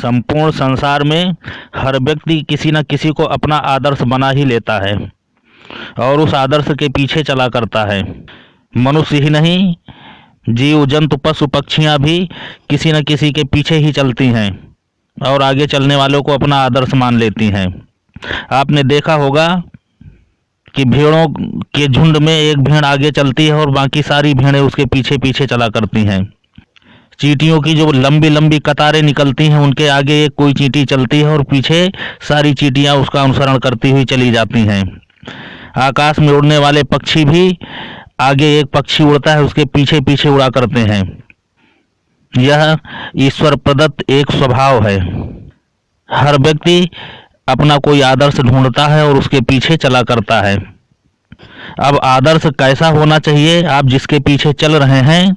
संपूर्ण संसार में हर व्यक्ति किसी न किसी को अपना आदर्श बना ही लेता है और उस आदर्श के पीछे चला करता है। मनुष्य ही नहीं, जीव जंतु पशु पक्षियां भी किसी न किसी के पीछे ही चलती हैं और आगे चलने वालों को अपना आदर्श मान लेती हैं। आपने देखा होगा कि भेड़ों के झुंड में एक भेड़ आगे चलती है और बाकी सारी भेड़ें उसके पीछे पीछे चला करती हैं। चींटियों की जो लंबी लंबी कतारें निकलती हैं, उनके आगे एक कोई चींटी चलती है और पीछे सारी चींटियां उसका अनुसरण करती हुई चली जाती हैं। आकाश में उड़ने वाले पक्षी भी आगे एक पक्षी उड़ता है, उसके पीछे पीछे उड़ा करते हैं। यह ईश्वर प्रदत्त एक स्वभाव है। हर व्यक्ति अपना कोई आदर्श ढूंढता है और उसके पीछे चला करता है। अब आदर्श कैसा होना चाहिए, आप जिसके पीछे चल रहे हैं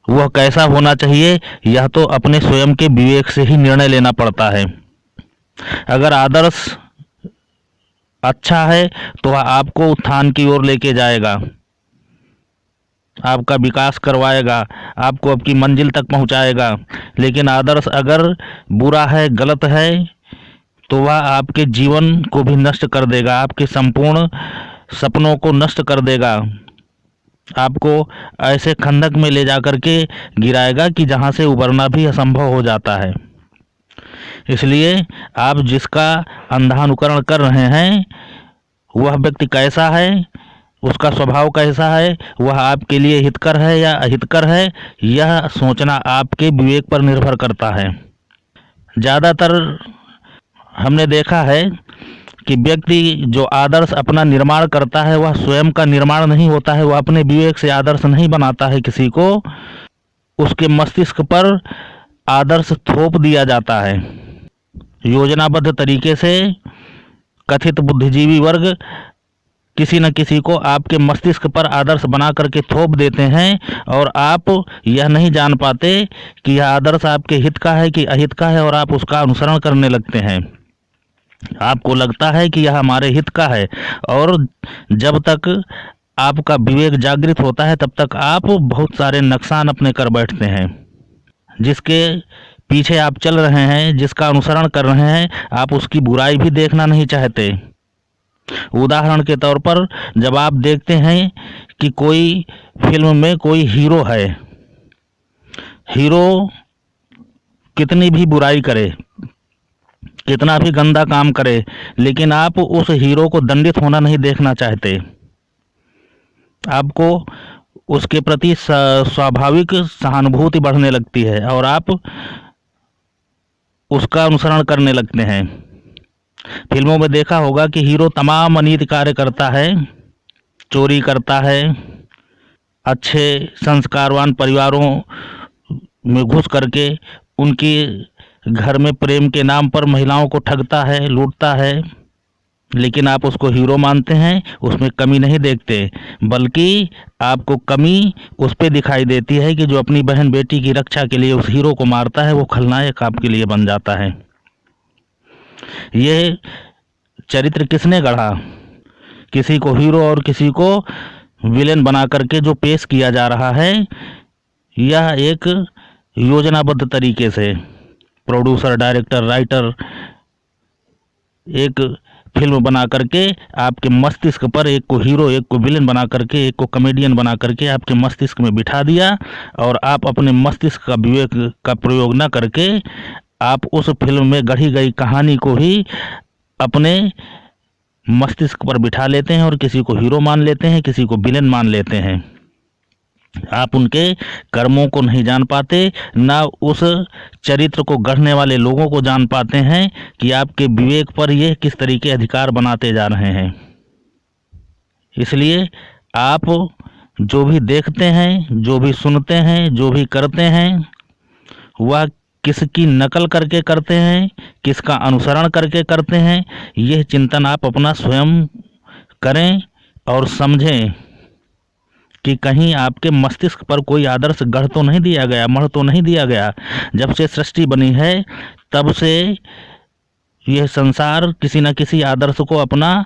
वह कैसा होना चाहिए, यह तो अपने स्वयं के विवेक से ही निर्णय लेना पड़ता है। अगर आदर्श अच्छा है तो वह आपको उत्थान की ओर लेके जाएगा, आपका विकास करवाएगा, आपको आपकी मंजिल तक पहुंचाएगा। लेकिन आदर्श अगर बुरा है, गलत है, तो वह आपके जीवन को भी नष्ट कर देगा, आपके संपूर्ण सपनों को नष्ट कर देगा, आपको ऐसे खंडक में ले जा कर के गिराएगा कि जहां से उबरना भी असंभव हो जाता है। इसलिए आप जिसका अंधा अनुकरण कर रहे हैं वह व्यक्ति कैसा है, उसका स्वभाव कैसा है, वह आपके लिए हितकर है या अहितकर है, यह सोचना आपके विवेक पर निर्भर करता है। ज़्यादातर हमने देखा है कि व्यक्ति जो आदर्श अपना निर्माण करता है वह स्वयं का निर्माण नहीं होता है, वह अपने विवेक से आदर्श नहीं बनाता है किसी को, उसके मस्तिष्क पर आदर्श थोप दिया जाता है। योजनाबद्ध तरीके से कथित बुद्धिजीवी वर्ग किसी न किसी को आपके मस्तिष्क पर आदर्श बना करके थोप देते हैं और आप यह नहीं जान पाते कि यह आदर्श आपके हित का है कि अहित का है, और आप उसका अनुसरण करने लगते हैं। आपको लगता है कि यह हमारे हित का है, और जब तक आपका विवेक जागृत होता है तब तक आप बहुत सारे नुकसान अपने कर बैठते हैं। जिसके पीछे आप चल रहे हैं, जिसका अनुसरण कर रहे हैं, आप उसकी बुराई भी देखना नहीं चाहते। उदाहरण के तौर पर जब आप देखते हैं कि कोई फिल्म में कोई हीरो है, हीरो कितनी भी बुराई करे, कितना भी गंदा काम करे, लेकिन आप उस हीरो को दंडित होना नहीं देखना चाहते। आपको उसके प्रति स्वाभाविक सहानुभूति बढ़ने लगती है और आप उसका अनुसरण करने लगते हैं। फिल्मों में देखा होगा कि हीरो तमाम अनीति कार्य करता है, चोरी करता है, अच्छे संस्कारवान परिवारों में घुस करके उनकी घर में प्रेम के नाम पर महिलाओं को ठगता है, लूटता है, लेकिन आप उसको हीरो मानते हैं, उसमें कमी नहीं देखते, बल्कि आपको कमी उस पे दिखाई देती है कि जो अपनी बहन बेटी की रक्षा के लिए उस हीरो को मारता है, वो खलनायक आपके लिए बन जाता है। ये चरित्र किसने गढ़ा? किसी को हीरो और किसी को विलेन बना करके जो पेश किया जा रहा है, यह एक योजनाबद्ध तरीके से प्रोड्यूसर, डायरेक्टर, राइटर एक फिल्म बना करके आपके मस्तिष्क पर एक को हीरो, एक को विलेन बना करके, एक को कॉमेडियन बना करके आपके मस्तिष्क में बिठा दिया, और आप अपने मस्तिष्क का विवेक का प्रयोग न करके आप उस फिल्म में गढ़ी गई कहानी को ही अपने मस्तिष्क पर बिठा लेते हैं और किसी को हीरो मान लेते हैं, किसी को विलेन मान लेते हैं। आप उनके कर्मों को नहीं जान पाते, ना उस चरित्र को गढ़ने वाले लोगों को जान पाते हैं कि आपके विवेक पर ये किस तरीके अधिकार बनाते जा रहे हैं। इसलिए आप जो भी देखते हैं, जो भी सुनते हैं, जो भी करते हैं, वह किसकी नकल करके करते हैं, किसका अनुसरण करके करते हैं, यह चिंतन आप अपना स्वयं करें और समझें कि कहीं आपके मस्तिष्क पर कोई आदर्श गढ़ तो नहीं दिया गया, मढ़ तो नहीं दिया गया। जब से सृष्टि बनी है तब से यह संसार किसी न किसी आदर्श को अपना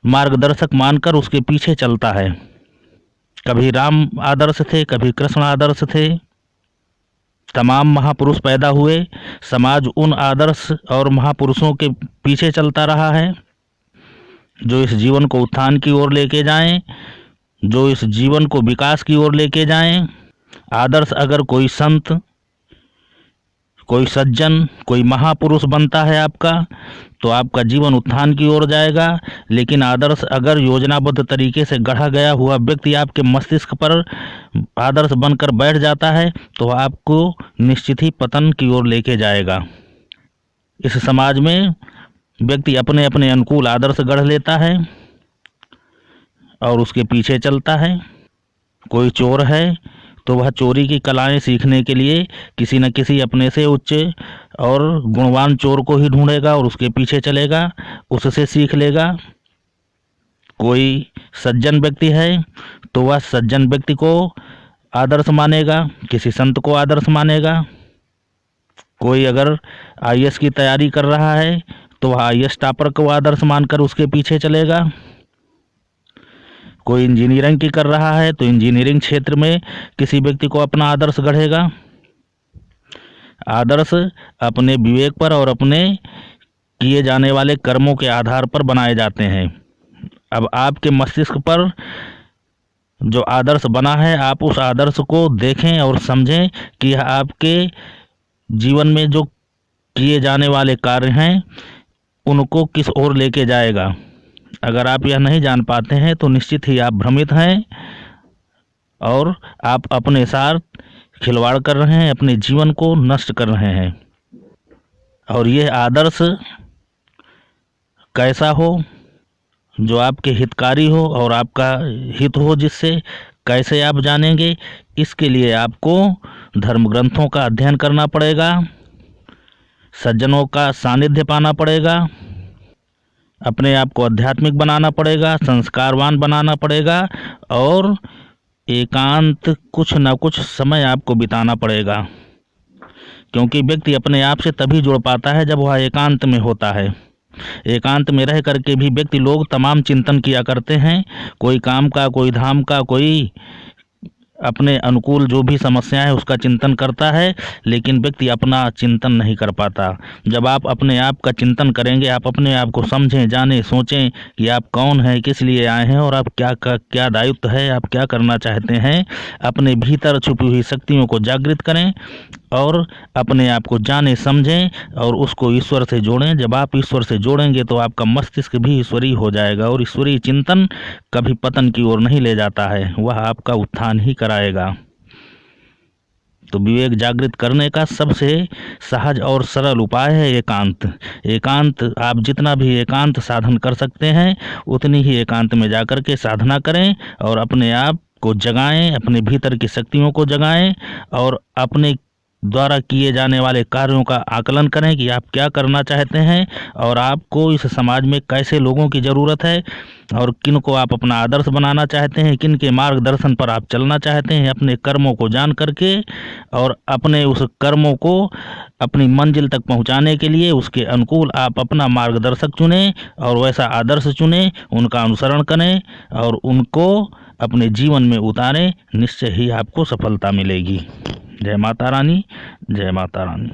मार्गदर्शक मानकर उसके पीछे चलता है। कभी राम आदर्श थे, कभी कृष्ण आदर्श थे, तमाम महापुरुष पैदा हुए, समाज उन आदर्श और महापुरुषों के पीछे चलता रहा है जो इस जीवन को उत्थान की ओर लेके जाएं, जो इस जीवन को विकास की ओर लेके जाएं। आदर्श अगर कोई संत, कोई सज्जन, कोई महापुरुष बनता है आपका, तो आपका जीवन उत्थान की ओर जाएगा। लेकिन आदर्श अगर योजनाबद्ध तरीके से गढ़ा गया हुआ व्यक्ति आपके मस्तिष्क पर आदर्श बनकर बैठ जाता है, तो आपको निश्चित ही पतन की ओर लेके जाएगा। इस समाज में व्यक्ति अपने अपने अनुकूल आदर्श गढ़ लेता है और उसके पीछे चलता है। कोई चोर है तो वह चोरी की कलाएं सीखने के लिए किसी न किसी अपने से उच्च और गुणवान चोर को ही ढूंढेगा और उसके पीछे चलेगा, उससे सीख लेगा। कोई सज्जन व्यक्ति है तो वह सज्जन व्यक्ति को आदर्श मानेगा, किसी संत को आदर्श मानेगा। कोई अगर आईएएस की तैयारी कर रहा है तो वह आईएएस टॉपर को आदर्श मानकर उसके पीछे चलेगा। कोई इंजीनियरिंग की कर रहा है तो इंजीनियरिंग क्षेत्र में किसी व्यक्ति को अपना आदर्श गढ़ेगा। आदर्श अपने विवेक पर और अपने किए जाने वाले कर्मों के आधार पर बनाए जाते हैं। अब आपके मस्तिष्क पर जो आदर्श बना है, आप उस आदर्श को देखें और समझें कि यह आपके जीवन में जो किए जाने वाले कार्य हैं उनको किस ओर लेके जाएगा। अगर आप यह नहीं जान पाते हैं तो निश्चित ही आप भ्रमित हैं और आप अपने साथ खिलवाड़ कर रहे हैं, अपने जीवन को नष्ट कर रहे हैं। और यह आदर्श कैसा हो, जो आपके हितकारी हो और आपका हित हो, जिससे कैसे आप जानेंगे? इसके लिए आपको धर्म ग्रंथों का अध्ययन करना पड़ेगा, सज्जनों का सानिध्य पाना पड़ेगा, अपने आप को आध्यात्मिक बनाना पड़ेगा, संस्कारवान बनाना पड़ेगा और एकांत कुछ न कुछ समय आपको बिताना पड़ेगा। क्योंकि व्यक्ति अपने आप से तभी जुड़ पाता है जब वह एकांत में होता है। एकांत में रह करके भी व्यक्ति लोग तमाम चिंतन किया करते हैं, कोई काम का, कोई धाम का, कोई अपने अनुकूल जो भी समस्या है उसका चिंतन करता है, लेकिन व्यक्ति अपना चिंतन नहीं कर पाता। जब आप अपने आप का चिंतन करेंगे, आप अपने आप को समझें, जानें, सोचें कि आप कौन हैं, किस लिए आए हैं और आप क्या दायित्व है, आप क्या करना चाहते हैं। अपने भीतर छुपी हुई शक्तियों को जागृत करें और अपने आप को जानें, समझें और उसको ईश्वर से जोड़ें। जब आप ईश्वर से जोड़ेंगे तो आपका मस्तिष्क भी ईश्वरीय हो जाएगा और ईश्वरीय चिंतन कभी पतन की ओर नहीं ले जाता है, वह आपका उत्थान ही कराएगा। तो विवेक जागृत करने का सबसे सहज और सरल उपाय है एकांत। एकांत, आप जितना भी एकांत साधन कर सकते हैं उतनी ही एकांत में जाकर के साधना करें और अपने आप को जगाएं, अपने भीतर की शक्तियों को जगाएं और अपने द्वारा किए जाने वाले कार्यों का आकलन करें कि आप क्या करना चाहते हैं और आपको इस समाज में कैसे लोगों की ज़रूरत है और किन को आप अपना आदर्श बनाना चाहते हैं, किन के मार्गदर्शन पर आप चलना चाहते हैं। अपने कर्मों को जान करके और अपने उस कर्मों को अपनी मंजिल तक पहुंचाने के लिए उसके अनुकूल आप अपना मार्गदर्शक चुनें और वैसा आदर्श चुनें, उनका अनुसरण करें और उनको अपने जीवन में उतारें। निश्चय ही आपको सफलता मिलेगी। जय माता रानी, जय माता रानी।